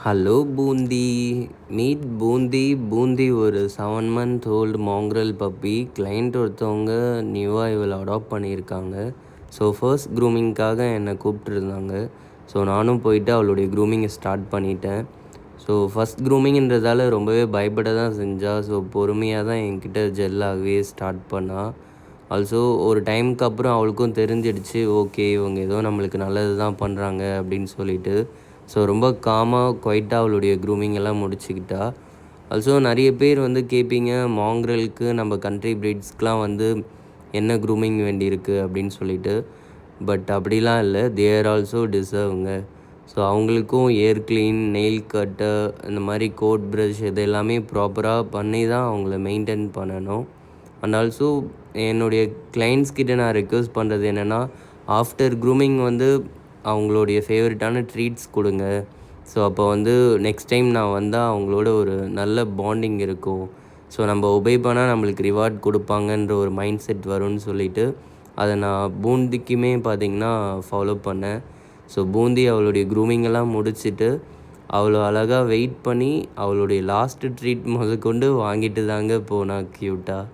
Hello boondi! Meet boondi. Boondi ஒரு 7 month old மாங்க்ரல் puppy. Client ஒருத்தவங்க நியூவாக இவளை அடாப்ட் பண்ணியிருக்காங்க. ஸோ ஃபர்ஸ்ட் க்ரூமிங்க்காக என்னை கூப்பிட்ருந்தாங்க. ஸோ நானும் போயிட்டு அவளுடைய க்ரூமிங்கை ஸ்டார்ட் பண்ணிட்டேன். ஸோ ஃபஸ்ட் க்ரூமிங்ன்றதால ரொம்பவே பயப்பட தான் செஞ்சா. ஸோ பொறுமையாக தான் என்கிட்ட ஜெல்லாகவே ஸ்டார்ட் பண்ணா. ஆல்சோ ஒரு டைமுக்கு அப்புறம் அவளுக்கும் தெரிஞ்சிடுச்சு, ஓகே இவங்க ஏதோ நம்மளுக்கு நல்லது தான் பண்ணுறாங்க அப்படின்னு சொல்லிட்டு. ஸோ ரொம்ப காமாக குவைட்டாக அவளுடைய க்ரூமிங் எல்லாம் முடிச்சுக்கிட்டா. ஆல்சோ நிறைய பேர் வந்து கேட்பீங்க, மாங்க்ரலுக்கு நம்ம கண்ட்ரி ப்ரீட்ஸ்க்கெலாம் வந்து என்ன க்ரூமிங் வேண்டியிருக்கு அப்படின்னு சொல்லிட்டு. பட் அப்படிலாம் இல்லை, தே ஆர் ஆல்சோ டிசர்வ்ங்க. ஸோ அவங்களுக்கும் ஏர் க்ளீன், நெயில் கட்டர், இந்த மாதிரி கோட் ப்ரஷ் இது எல்லாமே ப்ராப்பராக பண்ணி தான் அவங்கள மெயின்டைன் பண்ணணும். அண்ட் ஆல்சோ என்னுடைய கிளைண்ட்ஸ் கிட்ட நான் ரெக்வெஸ்ட் பண்ணுறது என்னென்னா, ஆஃப்டர் க்ரூமிங் வந்து அவங்களுடைய ஃபேவரட்டான ட்ரீட்ஸ் கொடுங்க. ஸோ அப்போ வந்து நெக்ஸ்ட் டைம் நான் வந்தால் அவங்களோட ஒரு நல்ல பாண்டிங் இருக்கும். ஸோ நம்ம ஒபே பண்ணால் நம்மளுக்கு ரிவார்ட் கொடுப்பாங்கன்ற ஒரு மைண்ட் செட் வரும்னு சொல்லிவிட்டு அதை நான் பூந்திக்குமே பார்த்திங்கன்னா ஃபாலோ பண்ணேன். ஸோ பூந்தி அவளுடைய க்ரூமிங்கெல்லாம் முடிச்சுட்டு அவ்வளோ அழகாக வெயிட் பண்ணி அவளுடைய லாஸ்ட்டு ட்ரீட் முதற்கொண்டு வாங்கிட்டு தாங்க போனா க்யூட்டாக.